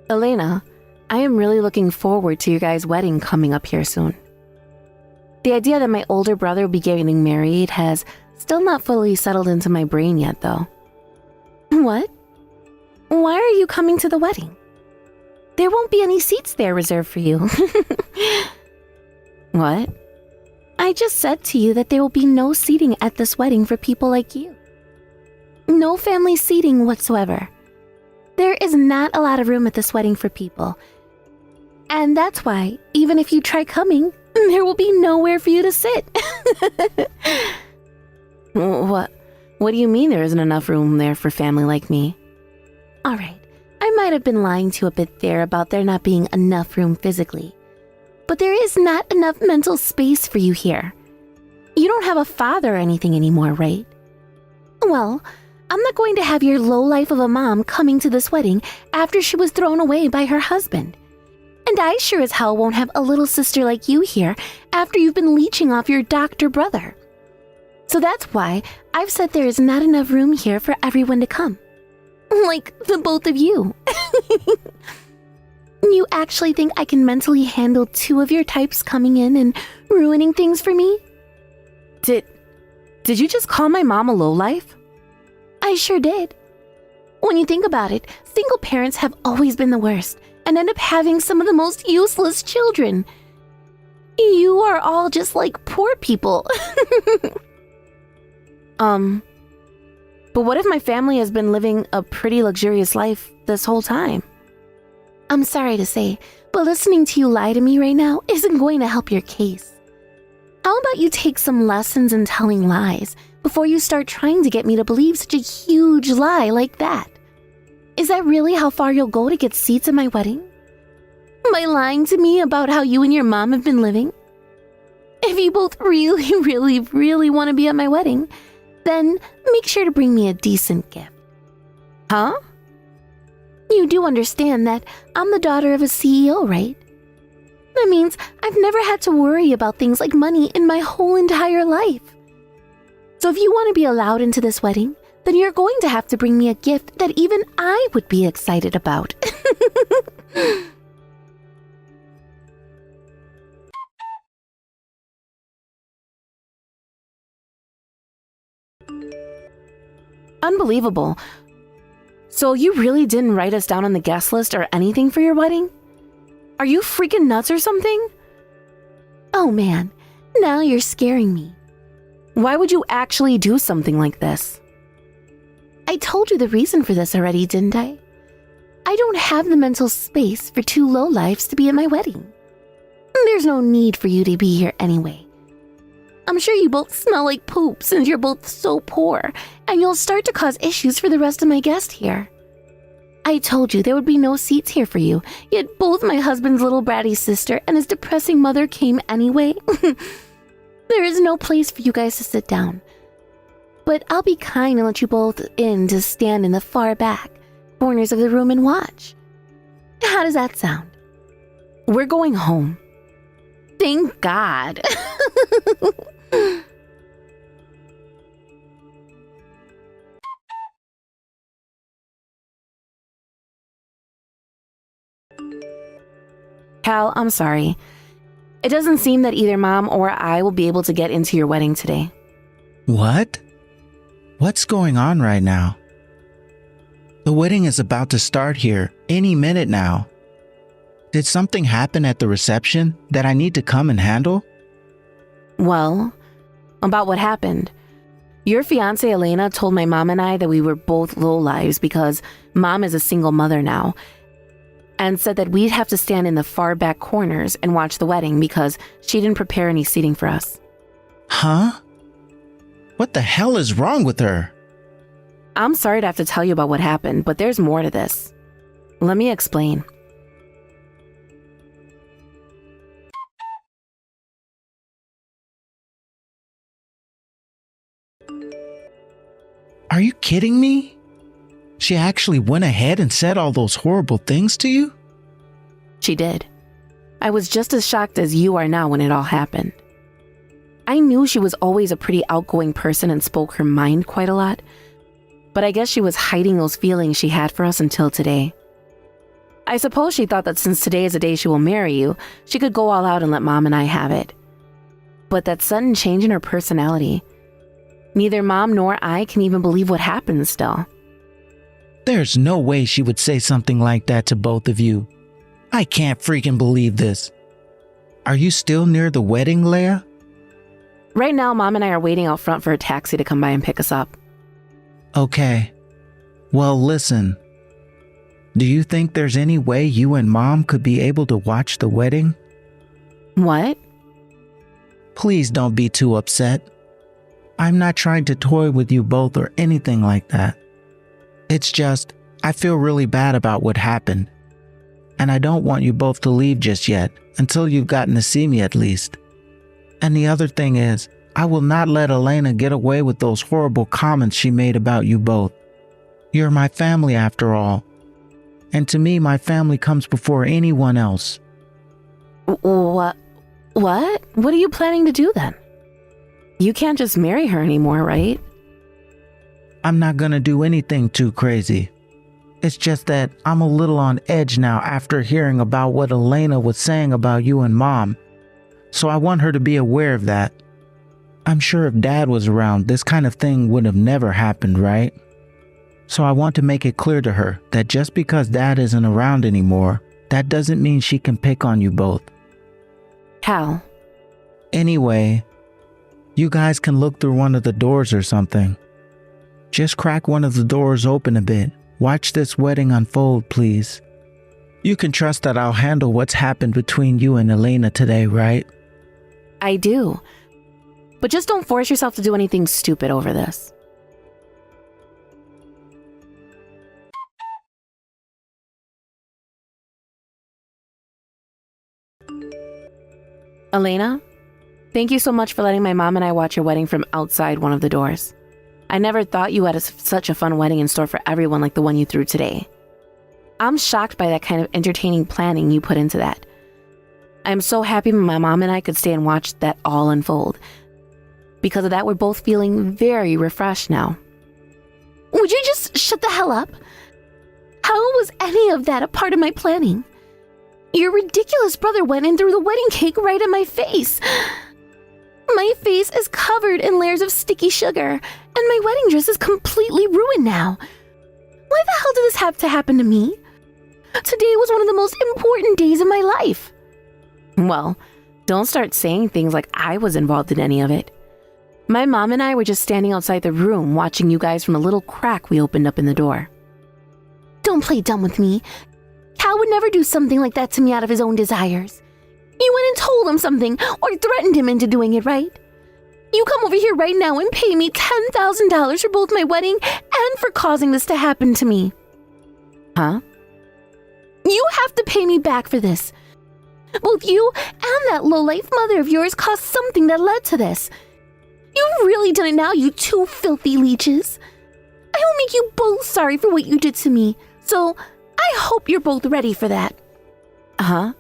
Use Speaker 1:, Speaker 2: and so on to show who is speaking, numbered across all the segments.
Speaker 1: Elena, I am really looking forward to your guys' wedding coming up here soon. The idea that my older brother will be getting married has still not fully settled into my brain yet, though. What? Why are you coming to the wedding? There won't be any seats there reserved for you. What? I just said to you that there will be no seating at this wedding for people like you. No family seating whatsoever. There is not a lot of room at this wedding for people. And that's why, even if you try coming, there will be nowhere for you to sit. What do you mean there isn't enough room there for family like me? Alright, I might have been lying to you a bit there about there not being enough room physically. But there is not enough mental space for you here. You don't have a father or anything anymore, right? Well, I'm not going to have your lowlife of a mom coming to this wedding after she was thrown away by her husband. And I sure as hell won't have a little sister like you here after you've been leeching off your doctor brother. So that's why I've said there is not enough room here for everyone to come. Like the both of you. You actually think I can mentally handle two of your types coming in and ruining things for me? Did you just call my mom a lowlife? I sure did. When you think about it, single parents have always been the worst and end up having some of the most useless children. You are all just like poor people. But what if my family has been living a pretty luxurious life this whole time? I'm sorry to say, but listening to you lie to me right now isn't going to help your case. How about you take some lessons in telling lies before you start trying to get me to believe such a huge lie like that? Is that really how far you'll go to get seats at my wedding? By lying to me about how you and your mom have been living? If you both really want to be at my wedding, then make sure to bring me a decent gift. Huh? You do understand that I'm the daughter of a CEO, right? That means I've never had to worry about things like money in my whole entire life. So if you want to be allowed into this wedding, then you're going to have to bring me a gift that even I would be excited about. Unbelievable. So you really didn't write us down on the guest list or anything for your wedding? Are you freaking nuts or something? Oh man, now you're scaring me. Why would you actually do something like this? I told you the reason for this already, didn't I? I don't have the mental space for two lowlifes to be at my wedding. There's no need for you to be here anyway. I'm sure you both smell like poop since you're both so poor, and you'll start to cause issues for the rest of my guests here. I told you there would be no seats here for you, yet both my husband's little bratty sister and his depressing mother came anyway. There is no place for you guys to sit down. But I'll be kind and let you both in to stand in the far back corners of the room and watch. How does that sound? We're going home. Thank God. Cal, I'm sorry. It doesn't seem that either Mom or I will be able to get into your wedding today.
Speaker 2: What? What's going on right now? The wedding is about to start here any minute now. Did something happen at the reception that I need to come and handle?
Speaker 1: Well, about what happened. Your fiancée Elena told my mom and I that we were both lowlives because Mom is a single mother now, and said that we'd have to stand in the far back corners and watch the wedding because she didn't prepare any seating for us.
Speaker 2: Huh? What the hell is wrong with her?
Speaker 1: I'm sorry to have to tell you about what happened, but there's more to this. Let me explain.
Speaker 2: Are you kidding me? She actually went ahead and said all those horrible things to you?
Speaker 1: She did. I was just as shocked as you are now when it all happened. I knew she was always a pretty outgoing person and spoke her mind quite a lot, but I guess she was hiding those feelings she had for us until today. I suppose she thought that since today is the day she will marry you, she could go all out and let Mom and I have it. But that sudden change in her personality, neither Mom nor I can even believe what happened still.
Speaker 2: There's no way she would say something like that to both of you. I can't freaking believe this. Are you still near the wedding, Leia?
Speaker 1: Right now, Mom and I are waiting out front for a taxi to come by and pick us up.
Speaker 2: Okay. Well, listen. Do you think there's any way you and Mom could be able to watch the wedding?
Speaker 1: What?
Speaker 2: Please don't be too upset. I'm not trying to toy with you both or anything like that. It's just, I feel really bad about what happened. And I don't want you both to leave just yet, until you've gotten to see me at least. And the other thing is, I will not let Elena get away with those horrible comments she made about you both. You're my family after all. And to me, my family comes before anyone else.
Speaker 1: What? What? What are you planning to do then? You can't just marry her anymore, right?
Speaker 2: I'm not gonna do anything too crazy. It's just that I'm a little on edge now after hearing about what Elena was saying about you and Mom. So I want her to be aware of that. I'm sure if Dad was around, this kind of thing would have never happened, right? So I want to make it clear to her that just because Dad isn't around anymore, that doesn't mean she can pick on you both.
Speaker 1: Cal.
Speaker 2: Anyway, you guys can look through one of the doors or something. Just crack one of the doors open a bit. Watch this wedding unfold, please. You can trust that I'll handle what's happened between you and Elena today, right?
Speaker 1: I do. But just don't force yourself to do anything stupid over this. Elena, thank you so much for letting my mom and I watch your wedding from outside one of the doors. I never thought you had such a fun wedding in store for everyone like the one you threw today. I'm shocked by that kind of entertaining planning you put into that. I'm so happy my mom and I could stay and watch that all unfold. Because of that, we're both feeling very refreshed now. Would you just shut the hell up? How was any of that a part of my planning? Your ridiculous brother went and threw the wedding cake right in my face. My face is covered in layers of sticky sugar, and my wedding dress is completely ruined now. Why the hell did this have to happen to me? Today was one of the most important days of my life. Well, don't start saying things like I was involved in any of it. My mom and I were just standing outside the room watching you guys from a little crack we opened up in the door. Don't play dumb with me. Cal would never do something like that to me out of his own desires. You went and told him something or threatened him into doing it, right? You come over here right now and pay me $10,000 for both my wedding and for causing this to happen to me. Huh? You have to pay me back for this. Both you and that lowlife mother of yours caused something that led to this. You've really done it now, you two filthy leeches. I will make you both sorry for what you did to me, so I hope you're both ready for that. Huh?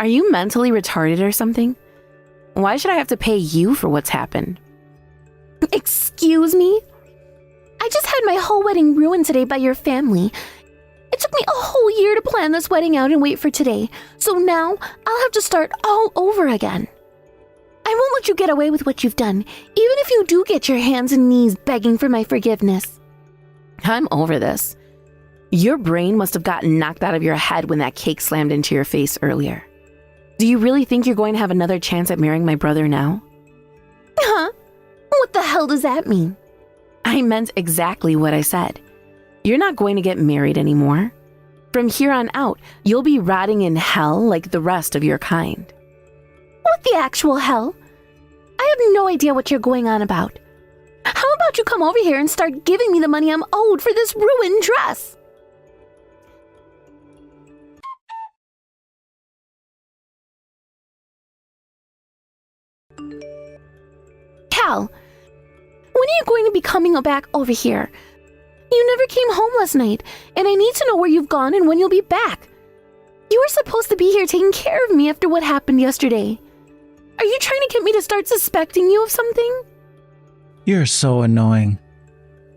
Speaker 1: Are you mentally retarded or something? Why should I have to pay you for what's happened? Excuse me? I just had my whole wedding ruined today by your family. It took me a whole year to plan this wedding out and wait for today, so now I'll have to start all over again. I won't let you get away with what you've done, even if you do get your hands and knees begging for my forgiveness. I'm over this. Your brain must have gotten knocked out of your head when that cake slammed into your face earlier. Do you really think you're going to have another chance at marrying my brother now? Huh? What the hell does that mean? I meant exactly what I said. You're not going to get married anymore. From here on out, you'll be rotting in hell like the rest of your kind. What the actual hell? I have no idea what you're going on about. How about you come over here and start giving me the money I'm owed for this ruined dress? Cal, when are you going to be coming back over here? You never came home last night, and I need to know where you've gone and when you'll be back. You were supposed to be here taking care of me after what happened yesterday. Are you trying to get me to start suspecting you of something?
Speaker 2: You're so annoying.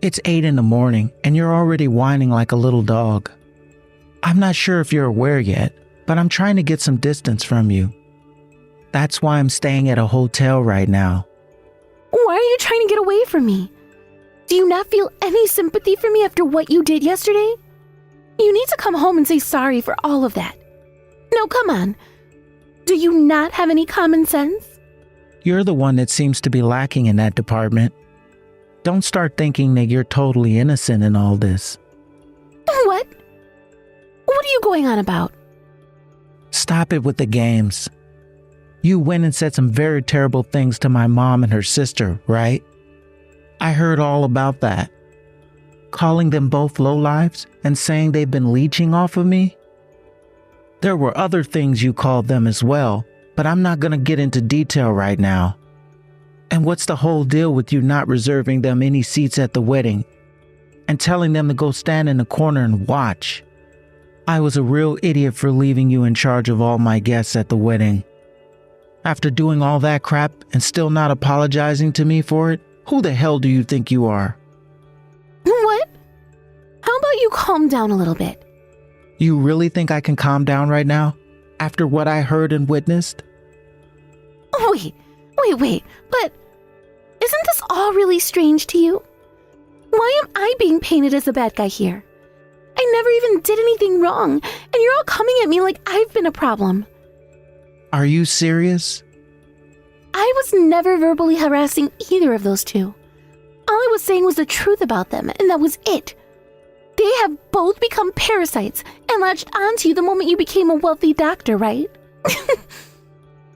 Speaker 2: It's 8 in the morning, and you're already whining like a little dog. I'm not sure if you're aware yet, but I'm trying to get some distance from you. That's why I'm staying at a hotel right now.
Speaker 1: Why are you trying to get away from me? Do you not feel any sympathy for me after what you did yesterday? You need to come home and say sorry for all of that. No, come on. Do you not have any common sense?
Speaker 2: You're the one that seems to be lacking in that department. Don't start thinking that you're totally innocent in all this.
Speaker 1: What? What are you going on about?
Speaker 2: Stop it with the games. You went and said some very terrible things to my mom and her sister, right? I heard all about that. Calling them both lowlives and saying they've been leeching off of me? There were other things you called them as well, but I'm not going to get into detail right now. And what's the whole deal with you not reserving them any seats at the wedding and telling them to go stand in the corner and watch? I was a real idiot for leaving you in charge of all my guests at the wedding. After doing all that crap and still not apologizing to me for it, who the hell do you think you are?
Speaker 1: What? How about you calm down a little bit?
Speaker 2: You really think I can calm down right now? After what I heard and witnessed?
Speaker 1: Wait, but isn't this all really strange to you? Why am I being painted as the bad guy here? I never even did anything wrong, and you're all coming at me like I've been a problem.
Speaker 2: Are you serious?
Speaker 1: I was never verbally harassing either of those two. All I was saying was the truth about them, and that was it. They have both become parasites and latched onto you the moment you became a wealthy doctor, right?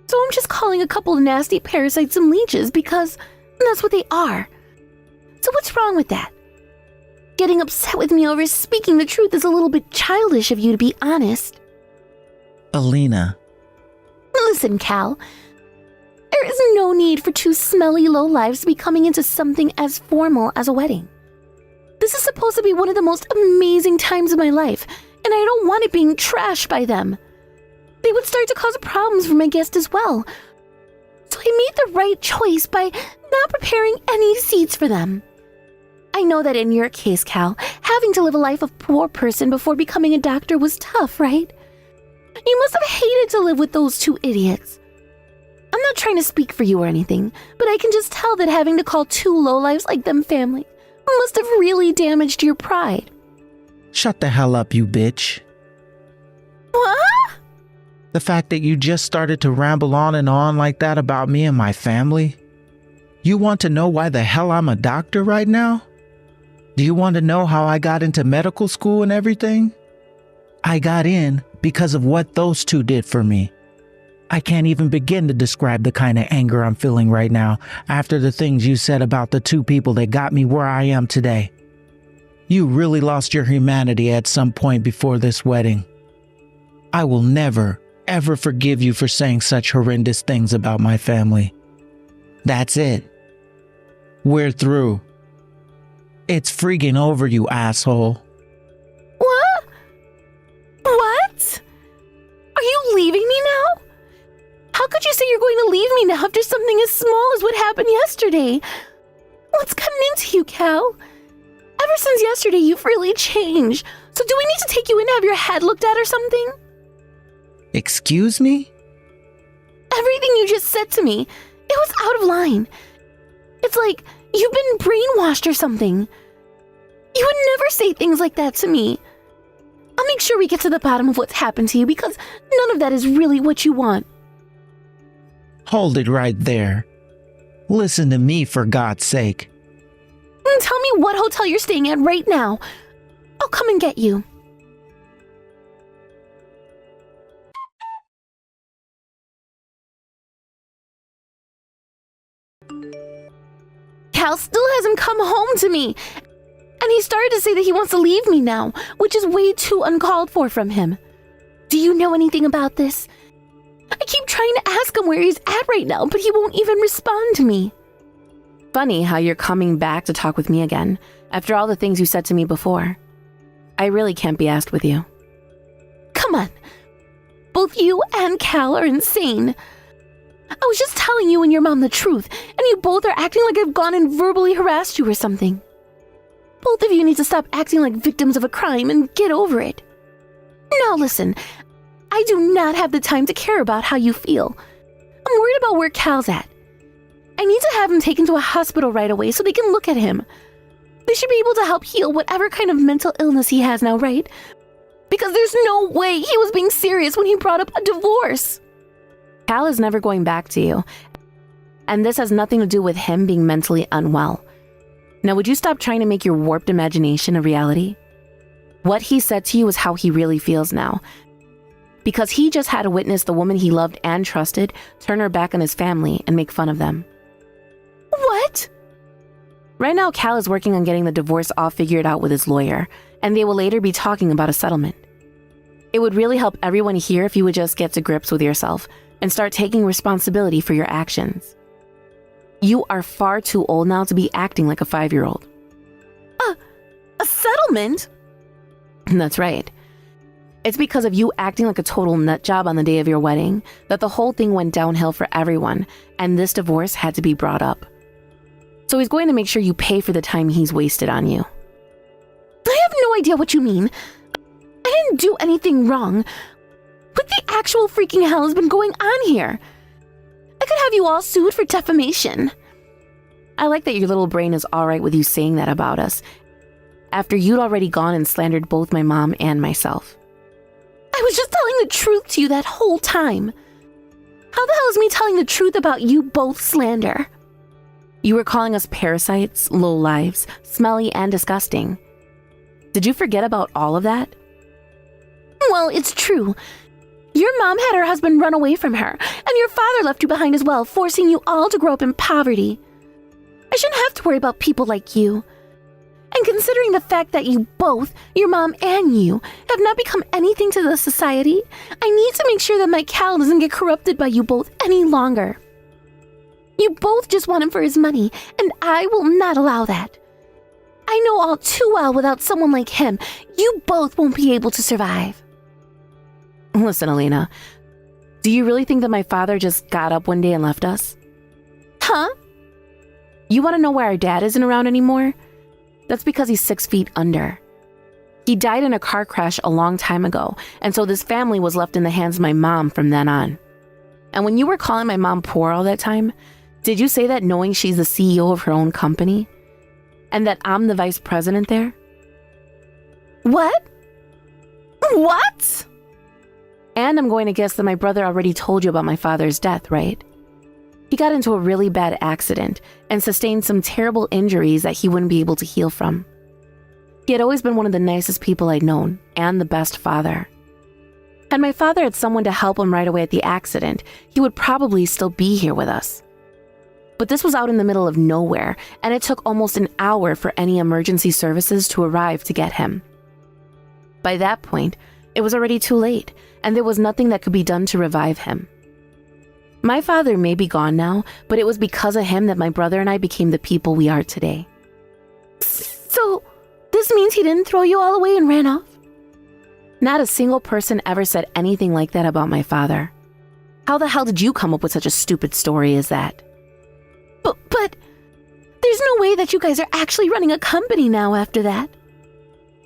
Speaker 1: So I'm just calling a couple of nasty parasites some leeches because that's what they are. So what's wrong with that? Getting upset with me over speaking the truth is a little bit childish of you, to be honest.
Speaker 2: Alina.
Speaker 1: Listen, Cal. There is no need for two smelly lowlives to be coming into something as formal as a wedding. This is supposed to be one of the most amazing times of my life, and I don't want it being trashed by them. They would start to cause problems for my guests as well. So I made the right choice by not preparing any seats for them. I know that in your case, Cal, having to live a life of poor person before becoming a doctor was tough, right? You must have hated to live with those two idiots. I'm not trying to speak for you or anything, but I can just tell that having to call two lowlives like them family must have really damaged your pride.
Speaker 2: Shut the hell up, you bitch.
Speaker 1: What?
Speaker 2: The fact that you just started to ramble on and on like that about me and my family? You want to know why the hell I'm a doctor right now? Do you want to know how I got into medical school and everything? I got in because of what those two did for me. I can't even begin to describe the kind of anger I'm feeling right now after the things you said about the two people that got me where I am today. You really lost your humanity at some point before this wedding. I will never, ever forgive you for saying such horrendous things about my family. That's it. We're through. It's freaking over, you asshole.
Speaker 1: What? What? Are you leaving me now? How could you say you're going to leave me now after something as small as what happened yesterday? What's gotten into you, Cal? Ever since yesterday, you've really changed. So do we need to take you in to have your head looked at or something?
Speaker 2: Excuse me?
Speaker 1: Everything you just said to me, it was out of line. It's like you've been brainwashed or something. You would never say things like that to me. I'll make sure we get to the bottom of what's happened to you because none of that is really what you want.
Speaker 2: Hold it right there. Listen to me, for God's sake.
Speaker 1: Tell me what hotel you're staying at right now. I'll come and get you. Cal still hasn't come home to me. And he started to say that he wants to leave me now, which is way too uncalled for from him. Do you know anything about this? I keep trying to ask him where he's at right now, but he won't even respond to me. Funny how you're coming back to talk with me again, after all the things you said to me before. I really can't be asked with you. Come on. Both you and Cal are insane. I was just telling you and your mom the truth, and you both are acting like I've gone and verbally harassed you or something. Both of you need to stop acting like victims of a crime and get over it. Now listen, I do not have the time to care about how you feel. I'm worried about where Cal's at. I need to have him taken to a hospital right away so they can look at him. They should be able to help heal whatever kind of mental illness he has now, right? Because there's no way he was being serious when he brought up a divorce. Cal is never going back to you, and this has nothing to do with him being mentally unwell. Now, would you stop trying to make your warped imagination a reality? What he said to you is how he really feels now, because he just had to witness the woman he loved and trusted turn her back on his family and make fun of them. What? Right now, Cal is working on getting the divorce all figured out with his lawyer, and they will later be talking about a settlement. It would really help everyone here if you would just get to grips with yourself and start taking responsibility for your actions. You are far too old now to be acting like a 5-year-old. A settlement? That's right. It's because of you acting like a total nut job on the day of your wedding that the whole thing went downhill for everyone, and this divorce had to be brought up. So he's going to make sure you pay for the time he's wasted on you. I have no idea what you mean. I didn't do anything wrong. What the actual freaking hell has been going on here? I could have you all sued for defamation. I like that your little brain is all right with you saying that about us, after you'd already gone and slandered both my mom and myself. I was just telling the truth to you that whole time. How the hell is me telling the truth about you both slander? You were calling us parasites, lowlives, smelly, and disgusting. Did you forget about all of that? Well, it's true. Your mom had her husband run away from her, and your father left you behind as well, forcing you all to grow up in poverty. I shouldn't have to worry about people like you. And considering the fact that you both, your mom and you, have not become anything to the society, I need to make sure that my Cal doesn't get corrupted by you both any longer. You both just want him for his money, and I will not allow that. I know all too well without someone like him, you both won't be able to survive. Listen, Elena, do you really think that my father just got up one day and left us? Huh? You want to know why our dad isn't around anymore? That's because he's 6 feet under. He died in a car crash a long time ago, and so this family was left in the hands of my mom from then on. And when you were calling my mom poor all that time, did you say that knowing she's the CEO of her own company? And that I'm the vice president there? What? What? And I'm going to guess that my brother already told you about my father's death, right? He got into a really bad accident and sustained some terrible injuries that he wouldn't be able to heal from. He had always been one of the nicest people I'd known, and the best father. Had my father had someone to help him right away at the accident, he would probably still be here with us. But this was out in the middle of nowhere, and it took almost an hour for any emergency services to arrive to get him. By that point, it was already too late, and there was nothing that could be done to revive him. My father may be gone now, but it was because of him that my brother and I became the people we are today. So, this means he didn't throw you all away and ran off? Not a single person ever said anything like that about my father. How the hell did you come up with such a stupid story as that? But there's no way that you guys are actually running a company now after that.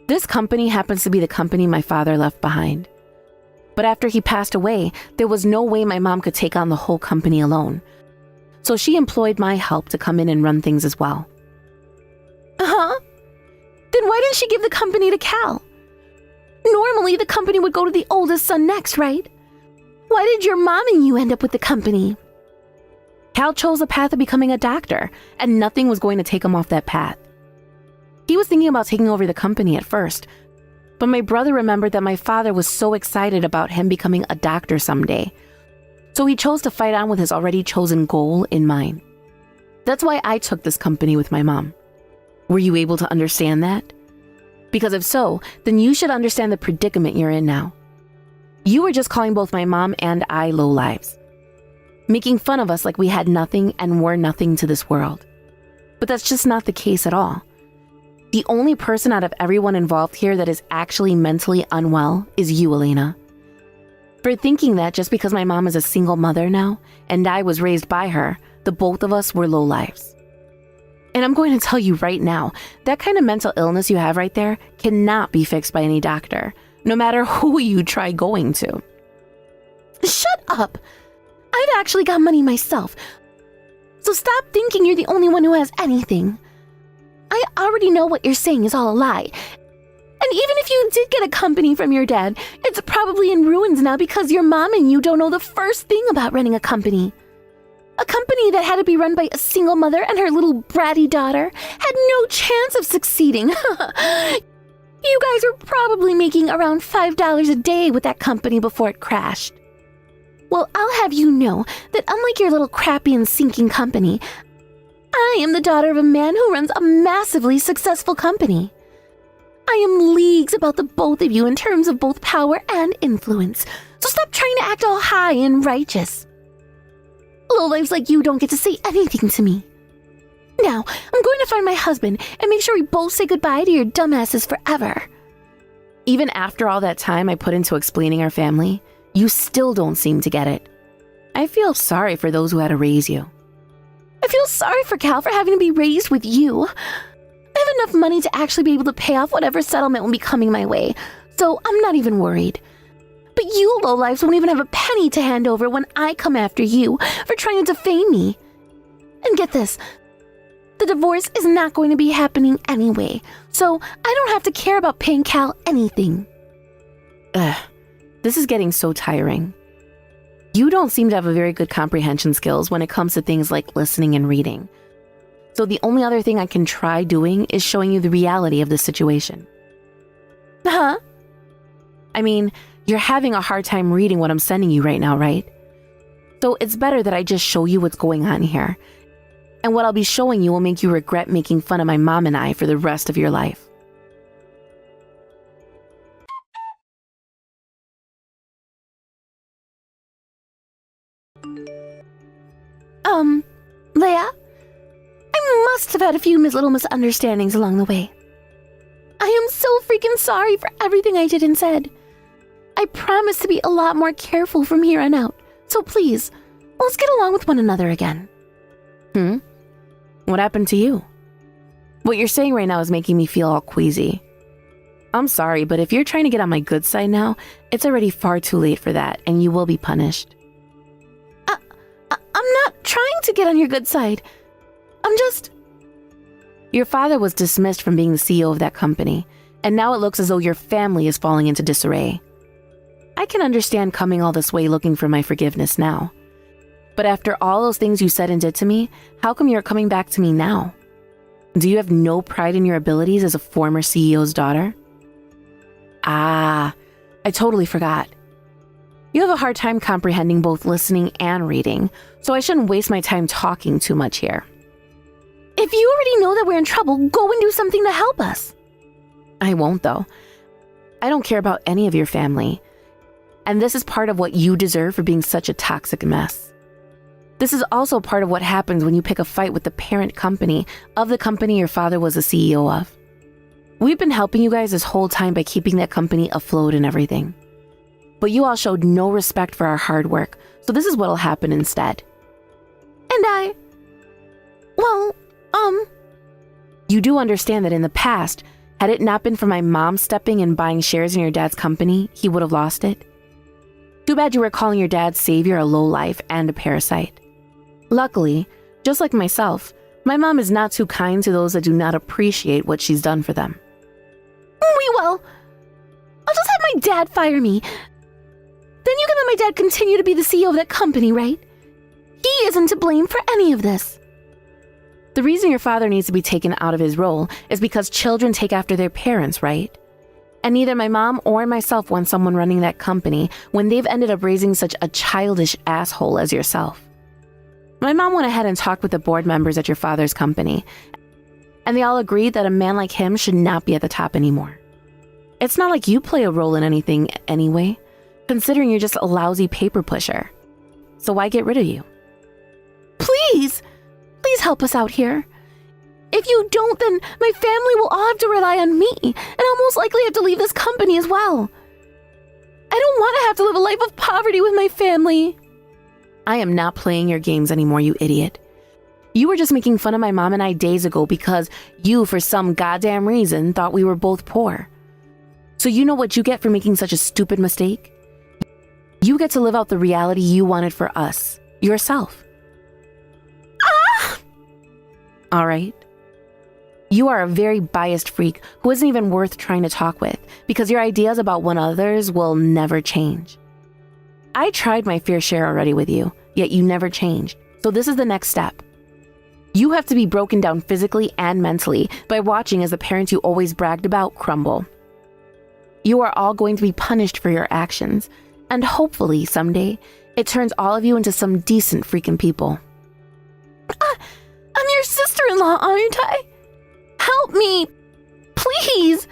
Speaker 1: This company happens to be the company my father left behind. But after he passed away, there was no way my mom could take on the whole company alone. So she employed my help to come in and run things as well. Huh? Then why didn't she give the company to Cal? Normally, the company would go to the oldest son next, right? Why did your mom and you end up with the company? Cal chose the path of becoming a doctor, and nothing was going to take him off that path. He was thinking about taking over the company at first, but my brother remembered that my father was so excited about him becoming a doctor someday, so he chose to fight on with his already chosen goal in mind. That's why I took this company with my mom. Were you able to understand that? Because if so, then you should understand the predicament you're in now. You were just calling both my mom and I lowlives, making fun of us like we had nothing and were nothing to this world. But that's just not the case at all. The only person out of everyone involved here that is actually mentally unwell is you, Elena. For thinking that just because my mom is a single mother now, and I was raised by her, the both of us were lowlives. And I'm going to tell you right now, that kind of mental illness you have right there cannot be fixed by any doctor, no matter who you try going to.
Speaker 3: Shut up! I've actually got money myself, so stop thinking you're the only one who has anything. I already know what you're saying is all a lie. And even if you did get a company from your dad, it's probably in ruins now because your mom and you don't know the first thing about running a company. A company that had to be run by a single mother and her little bratty daughter had no chance of succeeding. You guys were probably making around $5 a day with that company before it crashed. Well, I'll have you know that unlike your little crappy and sinking company, I am the daughter of a man who runs a massively successful company. I am leagues above the both of you in terms of both power and influence, so stop trying to act all high and righteous. Lowlifes like you don't get to say anything to me. Now, I'm going to find my husband and make sure we both say goodbye to your dumbasses forever.
Speaker 1: Even after all that time I put into explaining our family, you still don't seem to get it. I feel sorry for those who had to raise you.
Speaker 3: I feel sorry for Cal for having to be raised with you. I have enough money to actually be able to pay off whatever settlement will be coming my way, so I'm not even worried. But you lowlifes won't even have a penny to hand over when I come after you for trying to defame me. And get this, the divorce is not going to be happening anyway, so I don't have to care about paying Cal anything.
Speaker 1: This is getting so tiring. You don't seem to have a very good comprehension skills when it comes to things like listening and reading. So the only other thing I can try doing is showing you the reality of the situation.
Speaker 3: Huh?
Speaker 1: I mean, you're having a hard time reading what I'm sending you right now, right? So it's better that I just show you what's going on here. And what I'll be showing you will make you regret making fun of my mom and I for the rest of your life.
Speaker 3: Leia? I must have had a few little misunderstandings along the way. I am so freaking sorry for everything I did and said. I promise to be a lot more careful from here on out, so please, let's get along with one another again.
Speaker 1: What happened to you? What you're saying right now is making me feel all queasy. I'm sorry, but if you're trying to get on my good side now, it's already far too late for that, and you will be punished.
Speaker 3: I'm not trying to get on your good side. I'm just...
Speaker 1: Your father was dismissed from being the CEO of that company, and now it looks as though your family is falling into disarray. I can understand coming all this way looking for my forgiveness now. But after all those things you said and did to me, how come you're coming back to me now? Do you have no pride in your abilities as a former CEO's daughter? I totally forgot. You have a hard time comprehending both listening and reading, so I shouldn't waste my time talking too much here.
Speaker 3: If you already know that we're in trouble, go and do something to help us.
Speaker 1: I won't, though. I don't care about any of your family. And this is part of what you deserve for being such a toxic mess. This is also part of what happens when you pick a fight with the parent company of the company your father was the CEO of. We've been helping you guys this whole time by keeping that company afloat and everything. But you all showed no respect for our hard work, so this is what'll happen instead.
Speaker 3: And
Speaker 1: You do understand that in the past, had it not been for my mom stepping and buying shares in your dad's company, he would have lost it. Too bad you were calling your dad's savior a lowlife and a parasite. Luckily, just like myself, my mom is not too kind to those that do not appreciate what she's done for them.
Speaker 3: We will. I'll just have my dad fire me. Then you can let my dad continue to be the CEO of that company, right? He isn't to blame for any of this.
Speaker 1: The reason your father needs to be taken out of his role is because children take after their parents, right? And neither my mom or myself want someone running that company when they've ended up raising such a childish asshole as yourself. My mom went ahead and talked with the board members at your father's company, and they all agreed that a man like him should not be at the top anymore. It's not like you play a role in anything anyway, considering you're just a lousy paper pusher. So why get rid of you?
Speaker 3: Please help us out here. If you don't, then my family will all have to rely on me, and I'll most likely have to leave this company as well. I don't want to have to live a life of poverty with my family.
Speaker 1: I am not playing your games anymore, you idiot. You were just making fun of my mom and I days ago because you, for some goddamn reason, thought we were both poor. So you know what you get for making such a stupid mistake? You get to live out the reality you wanted for us, yourself. All right. You are a very biased freak who isn't even worth trying to talk with because your ideas about one others will never change. I tried my fair share already with you, yet you never changed. So this is the next step. You have to be broken down physically and mentally by watching as the parents you always bragged about crumble. You are all going to be punished for your actions, and hopefully someday it turns all of you into some decent freaking people.
Speaker 3: I'm your sister-in-law, aren't I? Help me! Please!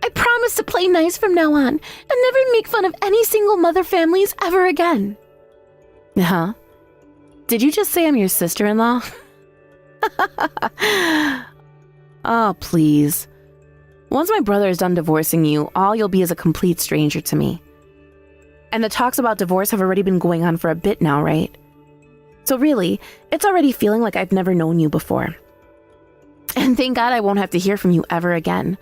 Speaker 3: I promise to play nice from now on and never make fun of any single mother families ever again.
Speaker 1: Huh? Did you just say I'm your sister-in-law? Oh, please. Once my brother is done divorcing you, all you'll be is a complete stranger to me. And the talks about divorce have already been going on for a bit now, right? So really, it's already feeling like I've never known you before. And thank God I won't have to hear from you ever again.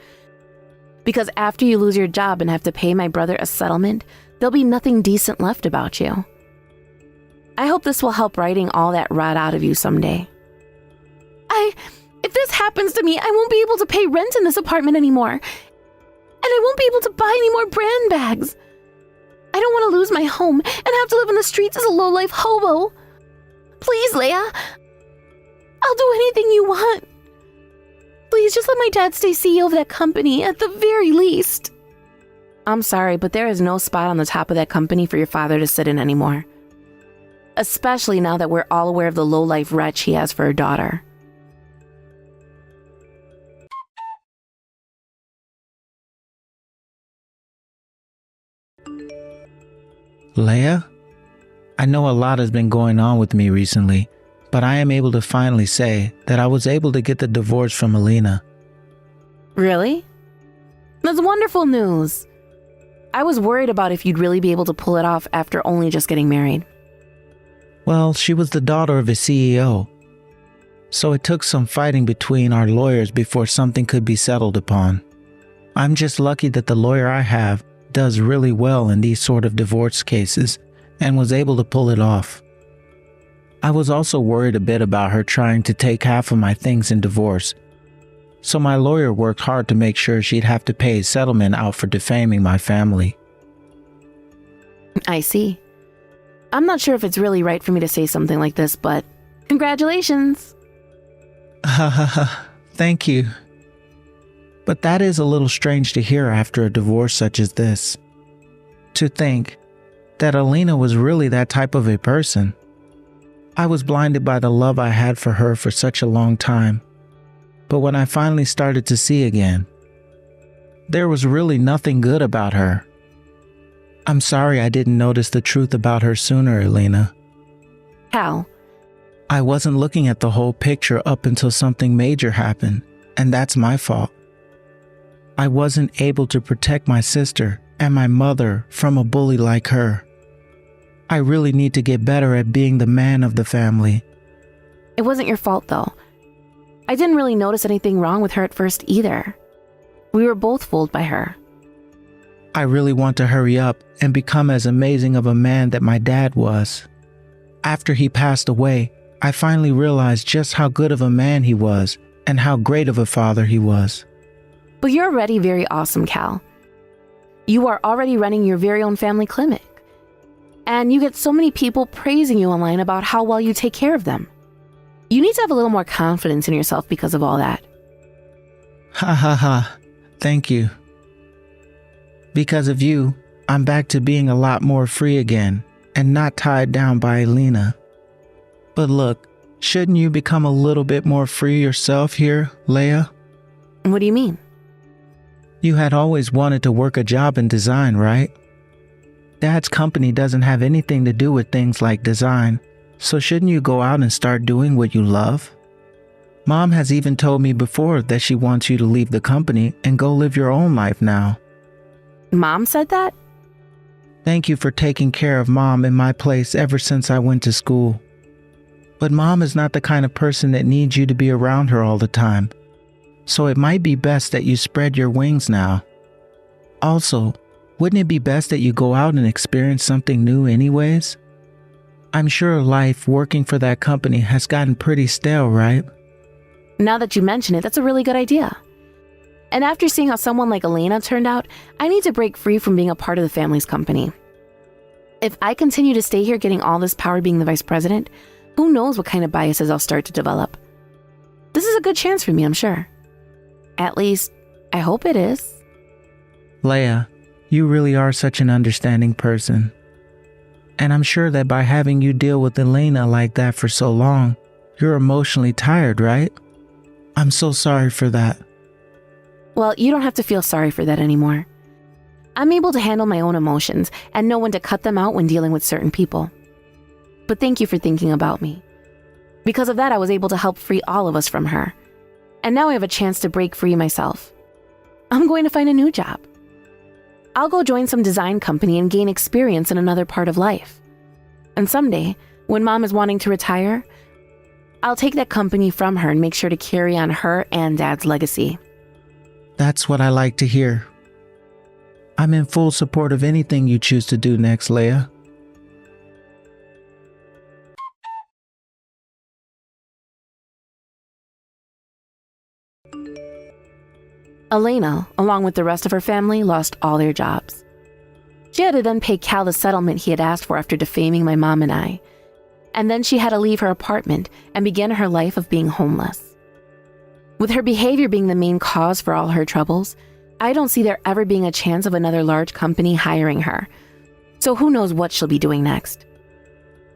Speaker 1: Because after you lose your job and have to pay my brother a settlement, there'll be nothing decent left about you. I hope this will help writing all that rot out of you someday.
Speaker 3: If this happens to me, I won't be able to pay rent in this apartment anymore. And I won't be able to buy any more brand bags. I don't want to lose my home and have to live on the streets as a low-life hobo. Please, Leia. I'll do anything you want. Please, just let my dad stay CEO of that company at the very least.
Speaker 1: I'm sorry, but there is no spot on the top of that company for your father to sit in anymore. Especially now that we're all aware of the low-life wretch he has for her daughter.
Speaker 2: Leia? I know a lot has been going on with me recently, but I am able to finally say that I was able to get the divorce from Alina.
Speaker 1: Really? That's wonderful news. I was worried about if you'd really be able to pull it off after only just getting married.
Speaker 2: Well, she was the daughter of a CEO, so it took some fighting between our lawyers before something could be settled upon. I'm just lucky that the lawyer I have does really well in these sort of divorce cases and was able to pull it off. I was also worried a bit about her trying to take half of my things in divorce, so my lawyer worked hard to make sure she'd have to pay a settlement out for defaming my family.
Speaker 1: I see. I'm not sure if it's really right for me to say something like this, but congratulations.
Speaker 2: Thank you. But that is a little strange to hear after a divorce such as this. To think that Alina was really that type of a person. I was blinded by the love I had for her for such a long time. But when I finally started to see again, there was really nothing good about her. I'm sorry I didn't notice the truth about her sooner, Alina.
Speaker 1: Cal.
Speaker 2: I wasn't looking at the whole picture up until something major happened, and that's my fault. I wasn't able to protect my sister and my mother from a bully like her. I really need to get better at being the man of the family.
Speaker 1: It wasn't your fault, though. I didn't really notice anything wrong with her at first either. We were both fooled by her.
Speaker 2: I really want to hurry up and become as amazing of a man that my dad was. After he passed away, I finally realized just how good of a man he was and how great of a father he was.
Speaker 1: But you're already very awesome, Cal. You are already running your very own family clinic. And you get so many people praising you online about how well you take care of them. You need to have a little more confidence in yourself because of all that.
Speaker 2: Ha ha ha. Thank you. Because of you, I'm back to being a lot more free again and not tied down by Alina. But look, shouldn't you become a little bit more free yourself here, Leia?
Speaker 1: What do you mean?
Speaker 2: You had always wanted to work a job in design, right? Dad's company doesn't have anything to do with things like design, so shouldn't you go out and start doing what you love? Mom has even told me before that she wants you to leave the company and go live your own life now.
Speaker 1: Mom said that?
Speaker 2: Thank you for taking care of Mom in my place ever since I went to school. But Mom is not the kind of person that needs you to be around her all the time. So it might be best that you spread your wings now. Also, wouldn't it be best that you go out and experience something new anyways? I'm sure life working for that company has gotten pretty stale, right?
Speaker 1: Now that you mention it, that's a really good idea. And after seeing how someone like Elena turned out, I need to break free from being a part of the family's company. If I continue to stay here getting all this power being the vice president, who knows what kind of biases I'll start to develop. This is a good chance for me, I'm sure. At least, I hope it is.
Speaker 2: Leia, you really are such an understanding person. And I'm sure that by having you deal with Elena like that for so long, you're emotionally tired, right? I'm so sorry for that.
Speaker 1: Well, you don't have to feel sorry for that anymore. I'm able to handle my own emotions and know when to cut them out when dealing with certain people. But thank you for thinking about me. Because of that, I was able to help free all of us from her. And now I have a chance to break free myself. I'm going to find a new job. I'll go join some design company and gain experience in another part of life. And someday, when Mom is wanting to retire, I'll take that company from her and make sure to carry on her and Dad's legacy.
Speaker 2: That's what I like to hear. I'm in full support of anything you choose to do next, Leia.
Speaker 1: Elena, along with the rest of her family, lost all their jobs. She had to then pay Cal the settlement he had asked for after defaming my mom and I. And then she had to leave her apartment and begin her life of being homeless. With her behavior being the main cause for all her troubles, I don't see there ever being a chance of another large company hiring her. So who knows what she'll be doing next.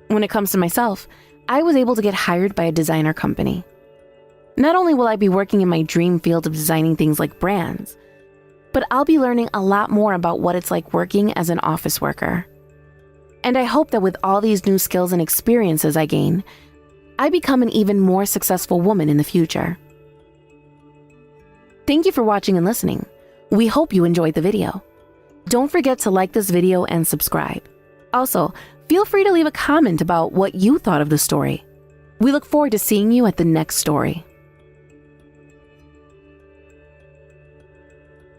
Speaker 1: When it comes to myself, I was able to get hired by a designer company. Not only will I be working in my dream field of designing things like brands, but I'll be learning a lot more about what it's like working as an office worker. And I hope that with all these new skills and experiences I gain, I become an even more successful woman in the future. Thank you for watching and listening. We hope you enjoyed the video. Don't forget to like this video and subscribe. Also, feel free to leave a comment about what you thought of the story. We look forward to seeing you at the next story.